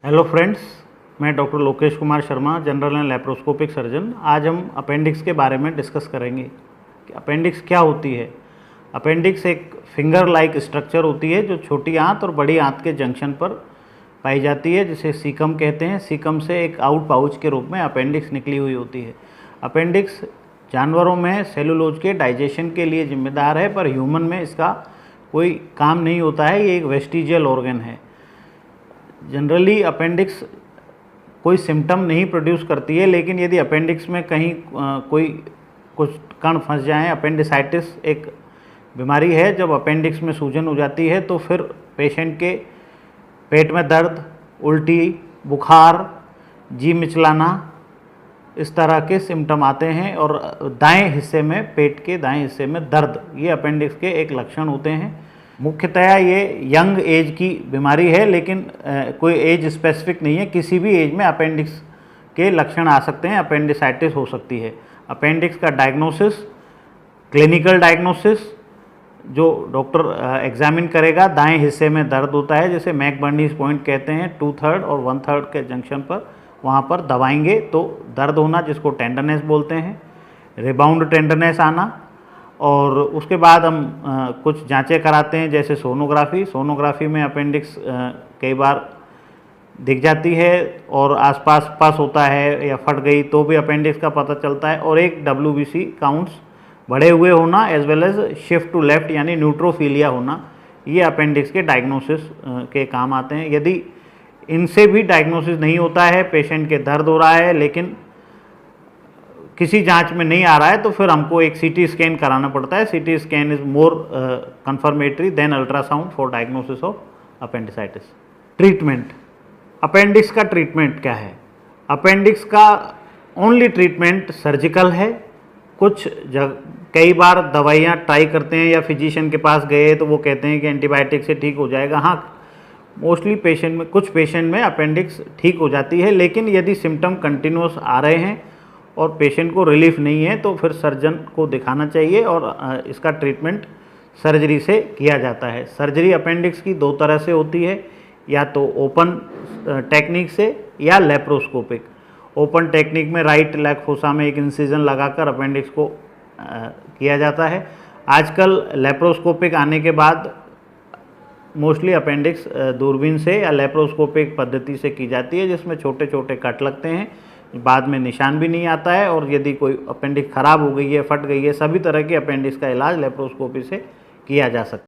Hello friends, मैं doctor Lokesh Kumar Sharma, general and laparoscopic surgeon. आज हम अपेंडिक्स के बारे में डिस्कस करेंगे कि अपेंडिक्स क्या होती है। अपेंडिक्स एक फिंगर लाइक स्ट्रक्चर होती है जो छोटी आंत और बड़ी आंत के जंक्शन पर पाई जाती है, जिसे सीकम कहते हैं। सीकम से एक आउट पाउच के रूप में अपेंडिक्स निकली हुई होती है। अपेंडिक्स जानवरों में सेलुलोज के डाइजेशन के लिए जिम्मेदार है, पर ह्यूमन में इसका कोई काम नहीं होता है। ये एक वेस्टिजियल ऑर्गन है। जनरली अपेंडिक्स कोई सिम्टम नहीं प्रोड्यूस करती है, लेकिन यदि अपेंडिक्स में कहीं कोई कुछ कण फंस जाएं, अपेंडिसाइटिस एक बीमारी है। जब अपेंडिक्स में सूजन हो जाती है तो फिर पेशेंट के पेट में दर्द, उल्टी, बुखार, जी मिचलाना, इस तरह के सिम्टम आते हैं। और दाएं हिस्से में, पेट के दाएं हिस्से में दर्द, ये अपेंडिक्स के एक लक्षण होते हैं। मुख्यतया ये यंग एज की बीमारी है, लेकिन कोई एज स्पेसिफिक नहीं है। किसी भी एज में अपेंडिक्स के लक्षण आ सकते हैं, अपेंडिसाइटिस हो सकती है। अपेंडिक्स का डायग्नोसिस, क्लिनिकल डायग्नोसिस जो डॉक्टर एग्जामिन करेगा, दाएं हिस्से में दर्द होता है, जैसे मैकबर्नीज पॉइंट कहते हैं, 2/3 और 1/3 के जंक्शन पर, वहाँ पर दबाएंगे तो दर्द होना, जिसको टेंडरनेस बोलते हैं, रिबाउंड टेंडरनेस आना। और उसके बाद हम कुछ जांचें कराते हैं, जैसे सोनोग्राफी। सोनोग्राफी में अपेंडिक्स कई बार दिख जाती है और आसपास पस होता है या फट गई तो भी अपेंडिक्स का पता चलता है। और एक WBC काउंट्स बढ़े हुए होना as well as shift to left यानी न्यूट्रोफिलिया होना, ये अपेंडिक्स के डायग्नोसिस के काम आते हैं। यदि इनसे भी डायग्नोसिस नहीं होता है, पेशेंट के दर्द हो रहा है लेकिन किसी जांच में नहीं आ रहा है, तो फिर हमको एक CT स्कैन कराना पड़ता है। CT scan is more confirmatory than ultrasound for diagnosis of appendicitis. Treatment, appendix का ट्रीटमेंट क्या है? अपेंडिक्स का ओनली ट्रीटमेंट सर्जिकल है। कई बार दवाइयाँ ट्राई करते हैं या फिजिशियन के पास गए तो वो कहते हैं कि एंटीबायोटिक से ठीक हो जाएगा। हाँ, मोस्टली पेशेंट में, कुछ पेशेंट में अपेंडिक्स ठीक हो जाती है, लेकिन यदि सिम्टम कंटिन्यूस आ रहे हैं और पेशेंट को रिलीफ नहीं है तो फिर सर्जन को दिखाना चाहिए और इसका ट्रीटमेंट सर्जरी से किया जाता है। सर्जरी अपेंडिक्स की दो तरह से होती है, या तो ओपन टेक्निक से या लेप्रोस्कोपिक। ओपन टेक्निक में राइट लेग फोसा में एक इंसिजन लगाकर अपेंडिक्स को किया जाता है। आजकल लेप्रोस्कोपिक आने के बाद मोस्टली अपेंडिक्स दूरबीन से या लेप्रोस्कोपिक पद्धति से की जाती है, जिसमें छोटे छोटे कट लगते हैं, बाद में निशान भी नहीं आता है। और यदि कोई अपेंडिक्स ख़राब हो गई है, फट गई है, सभी तरह के अपेंडिक्स का इलाज लेप्रोस्कोपी से किया जा सकता है।